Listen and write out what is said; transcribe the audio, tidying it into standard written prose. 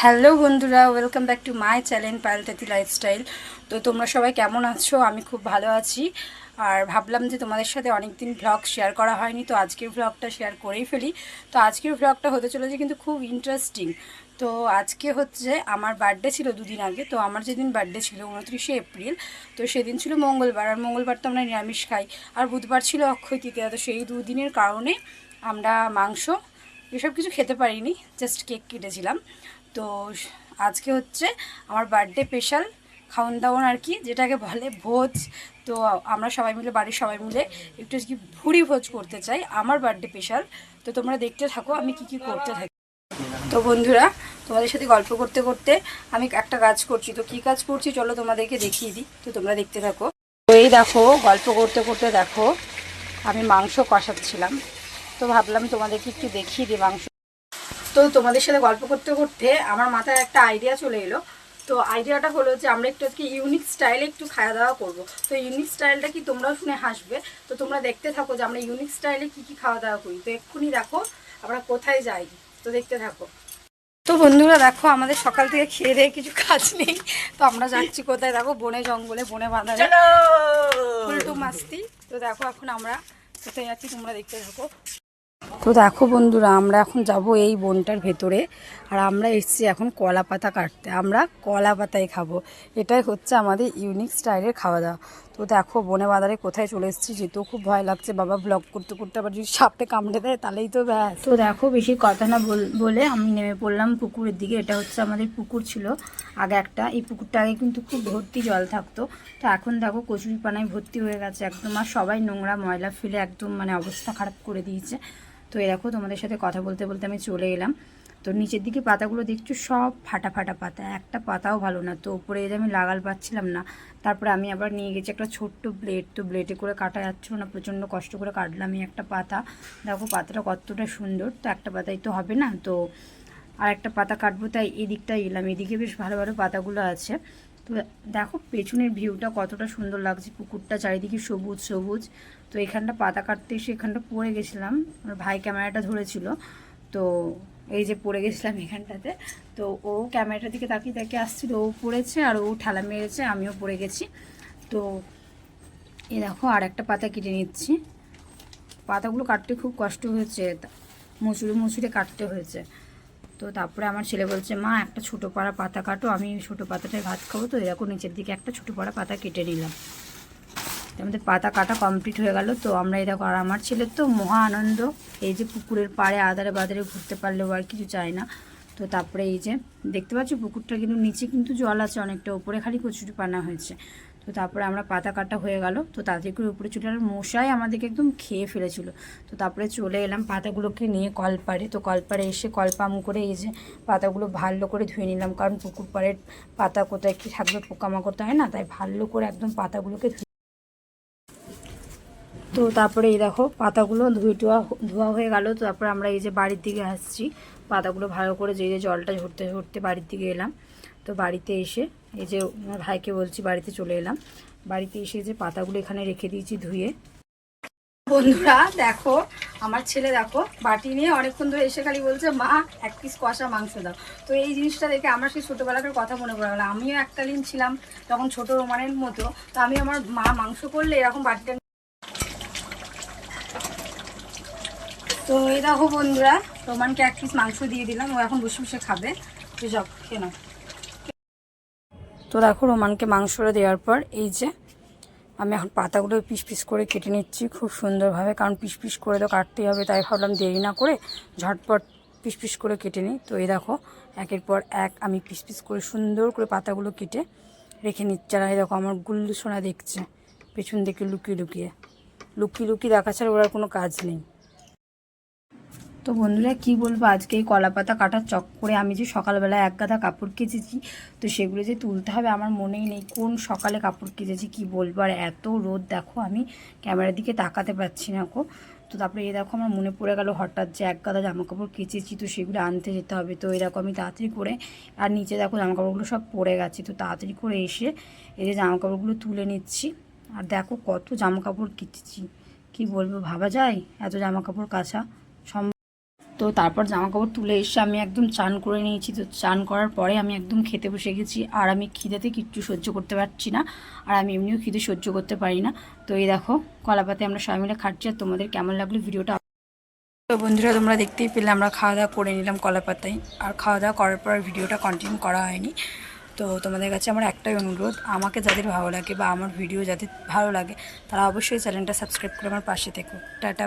Hello বন্ধুরা, welcome back to my channel Payeltati lifestyle. তো তোমরা সবাই কেমন আছো? আমি খুব ভালো আছি। আর ভাবলাম যে তোমাদের সাথে অনেক দিন ভ্লগ শেয়ার করা হয়নি, তো আজকের ভ্লগটা শেয়ার করেই ফেলি। তো আজকের ভ্লগটা হতে চলেছে কিন্তু খুব ইন্টারেস্টিং। তো আজকে হচ্ছে আমার বার্থডে ছিল দুদিন আগে। তো আমার যেদিন বার্থডে ছিল 29শে এপ্রিল, তো সেদিন ছিল মঙ্গলবার। আর মঙ্গলবার তো আমরা নিরামিষ খাই, আর বুধবার ছিল অক্ষয় তৃতীয়া। তো সেই দুদিনের কারণে আমরা মাংস এসব কিছু খেতে পারিনি, জাস্ট কেক কেটেছিলাম। তো আজকে হচ্ছে আমার বার্থডে স্পেশাল খাওয়ান দাওয়ান আর কি, যেটাকে বলে ভোজ। তো আমরা সবাই মিলে, বাড়ির সবাই মিলে একটু কি ভুড়ি ভোজ করতে চাই আমার বার্থডে স্পেশাল। তো তোমরা দেখতে থাকো আমি কি করতে থাকি। তো বন্ধুরা, তোমাদের সাথে গল্প করতে করতে আমি একটা কাজ করছি। তো কি কাজ করছি চলো তোমাদেরকে দেখিয়ে দিই, তো তোমরা দেখতে থাকো। তো এই দেখো, গল্প করতে করতে দেখো আমি মাংস কষাচ্ছিলাম। তো ভাবলাম তোমাদেরকে একটু দেখিয়ে দিই মাংস। তো তোমাদের সাথে গল্প করতে করতে আমার মাথায় একটা আইডিয়া চলে এলো। তো আইডিয়াটা হলো যে আমরা একটু আজকে ইউনিক স্টাইলে একটু খাওয়া দাওয়া করবো। তো ইউনিক স্টাইলটা কি তোমরাও শুনে হাসবে। তো তোমরা দেখতে থাকো যে আমরা ইউনিক স্টাইলে কি খাওয়া দাওয়া করি। তো এক্ষুনি দেখো আমরা কোথায় যাই, তো দেখতে থাকো। তো বন্ধুরা দেখো, আমাদের সকাল থেকে খেয়ে দিয়ে কিছু কাজ নেই। তো আমরা যাচ্ছি কোথায় দেখো, বনে জঙ্গলে, বনে বাঁধারে উল্টো মাস্তি। তো দেখো এখন আমরা কোথায় যাচ্ছি তোমরা দেখতে থাকো। তো দেখো বন্ধুরা, আমরা এখন যাব এই বনটার ভেতরে। আর আমরা এসেছি এখন কলা পাতা কাটতে, আমরা কলা পাতায় খাবো। এটাই হচ্ছে আমাদের ইউনিক স্টাইলের খাওয়া দাওয়া। তো দেখো বনে বাজারে কোথায় চলে এসেছি, যেতেও খুব ভয় লাগছে। বাবা ব্লগ করতে করতে আবার যদি সাপে কামড়ে দেয় তাহলেই তো ব্যাস। তো দেখো বেশি কথা না বলে আমি নেমে পড়লাম পুকুরের দিকে। এটা হচ্ছে আমাদের পুকুর ছিল আগে একটা। এই পুকুরটা আগে কিন্তু খুব ভর্তি জল থাকতো। তো এখন দেখো কচুরি পানায় ভর্তি হয়ে গেছে একদম। আর সবাই নোংরা ময়লা ফেলে একদম অবস্থা খারাপ করে দিয়েছে। তো এই দেখো তোমাদের সাথে কথা বলতে বলতে আমি চলে এলাম। তো নিচের দিকে পাতাগুলো দেখছো সব ফাটা ফাটা পাতা, একটা পাতাও ভালো না। তো উপরে এই যে আমি লাগাল পাচ্ছিলাম না। তারপরে আমি আবার নিয়ে গেছি একটা ছোট্ট ব্লেড। তো ব্লেডে করে কাটা যাচ্ছিল না, প্রচণ্ড কষ্ট করে কাটলাম এই একটা পাতা। দেখো পাতাটা কতটা সুন্দর। তো একটা পাতাই তো হবে না, তো আর একটা পাতা কাটবো, তাই এদিকটা এলাম। এদিকে বেশ ভালো ভালো পাতাগুলো আছে। তো দেখো পেছনের ভিউটা কতটা সুন্দর লাগছে, পুকুরটা চারিদিকে সবুজ সবুজ। তো এখানটা পাতা কাটতে এসে এখানটা পড়ে গেছিলাম, আমার ভাই ক্যামেরাটা ধরেছিল। তো এই যে পড়ে গেছিলাম এখানটাতে। তো ও ক্যামেরাটার দিকে তাকিয়ে তাকিয়ে আসছিল, ও পড়েছে আর ও ঠেলা মেরেছে, আমিও পড়ে গেছি। তো এই দেখো আর একটা পাতা কেটে নিচ্ছি। পাতাগুলো কাটতে খুব কষ্ট হয়েছে, মুচুরে মুচুরে কাটতে হয়েছে। তো তারপরে আমার ছেলে বলছে, মা একটা ছোটো পাড়া পাতা কাটো, আমি ছোটো পাতাটায় ভাত খাবো। তো এরকম নিচের দিকে একটা ছোটো পাড়া পাতা কেটে নিলাম। আমাদের পাতা কাটা কমপ্লিট হয়ে গেল। তো আমরা এই দেখো, আর আমার ছেলের তো মহা আনন্দ, এই যে পুকুরের পাড়ে আদারে বাদারে ঘুরতে পারলেও আর কিছু চায় না। তো তারপরে এই যে দেখতে পাচ্ছি পুকুরটা কিন্তু নিচে কিন্তু জল আছে অনেকটা, উপরে খালি কচুরি পানা হয়েছে। তো তারপরে আমরা পাতা কাটা হয়ে গেল। তো তাতে করে উপরে চলে এলাম, মশাই আমাদেরকে একদম খেয়ে ফেলেছিল। তো তারপরে চলে এলাম পাতাগুলোকে নিয়ে কলপাড়ে। তো কলপাড়ে এসে কলপাম করে এই যে পাতাগুলো ভালো করে ধুয়ে নিলাম, কারণ পুকুর পাড়ের পাতা কোথায় কী থাকবে, পোকামাকড় হয় না, তাই ভালো করে একদম পাতাগুলোকে। তো তারপরে এই দেখো পাতাগুলো ধোয়া হয়ে গেল। তো তারপরে আমরা এই যে বাড়ির দিকে আসছি, পাতাগুলো ভালো করে যে জলটা ঝরতে ঝরতে বাড়ির দিকে এলাম। তো বাড়িতে এসে এই যে আমার ভাইকে বলছি বাড়িতে চলে এলাম। বাড়িতে এসে যে পাতাগুলো এখানে রেখে দিয়েছি ধুয়ে। বন্ধুরা দেখো, আমার ছেলে দেখো বাটি নিয়ে অনেকক্ষণ ধরে এসে খালি বলছে, মা এক পিস কষা মাংস দাও। তো এই জিনিসটা দেখে আমার সেই ছোটোবেলাকার কথা মনে পড়ে গেলো। আমিও এককালীন ছিলাম তখন ছোটো রোমানের মতো। তো আমি আমার মা মাংস করলে এরকম বাটিটা। তো এই দেখো বন্ধুরা, রোমানকে এক পিস মাংস দিয়ে দিলাম, ও এখন বসে বসে খাবে। তো যাও খেয়ে নাও। তো দেখো রোমানকে মাংসটা দেওয়ার পর এই যে আমি এখন পাতাগুলো পিস পিস করে কেটে নিচ্ছি খুব সুন্দরভাবে, কারণ পিস পিস করে তো কাটতেই হবে। তাই ভাবলাম দেরি না করে ঝটপট পিস পিস করে কেটে নিই। তো এই দেখো একের পর এক আমি পিস পিস করে সুন্দর করে পাতাগুলো কেটে রেখে নিচ্ছি। আর এই দেখো আমার গুল্লু সোনা দেখছে পেছন থেকে লুকিয়ে লুকিয়ে লুকিয়ে লুকিয়ে দেখা ছাড়া ওর আর কোনো কাজ নেই। তো বন্ধুরা কি বলবো, আজকে এই কলা পাতা কাটার চক্করে আমি যে সকালবেলা এক গাদা কাপড় কেচেছি, তো সেগুলো যে তুলতে হবে আমার মনেই নেই কোন সকালে কাপড় কেচেছি, কি বলবো। আর এত রোদ দেখো, আমি ক্যামেরার দিকে তাকাতে পারছি না গো। তো তারপরে এই দেখো আমার মনে পড়ে গেল হঠাৎ যে এক গাদা জামা কাপড় কেচেছি, তো সেগুলো আনতে যেতে হবে। তো এই দেখো আমি তাড়াতাড়ি করে, আর নিচে দেখো জামা কাপড়গুলো সব পড়ে গেছে, তো তাড়াতাড়ি করে এসে এই যে জামা কাপড়গুলো তুলে নিচ্ছি। আর দেখো কত জামা কাপড় কেচেছি, কি বলবো, ভাবা যায় এত জামা কাপড় কাচা। তো তো তারপর জামাকাপড় তুলে এসে আমি একদম চান করে নিয়েছি। তো চান করার পরে আমি একদম খেতে বসে গেছি। আর আমি খিদেতে কিচ্ছু সহ্য করতে পারছি না, আর আমি এমনিও খিদে সহ্য করতে পারি না। তো এই দেখো কলাপাতে আমরা সবাই মিলে খাচ্ছি। আর তোমাদের কেমন লাগলো ভিডিওটা? তো বন্ধুরা তোমরা দেখতেই পেলে আমরা খাওয়া দাওয়া করে নিলাম কলাপাতায়। আর খাওয়া দাওয়া করার পর ভিডিওটা কন্টিনিউ করা হয়নি। তো তোমাদের কাছে আমার একটাই অনুরোধ, আমাকে যাদের ভালো লাগে বা আমার ভিডিও যাদের ভালো লাগে তারা অবশ্যই চ্যানেলটা সাবস্ক্রাইব করে আমার পাশে থেকো। টাটা।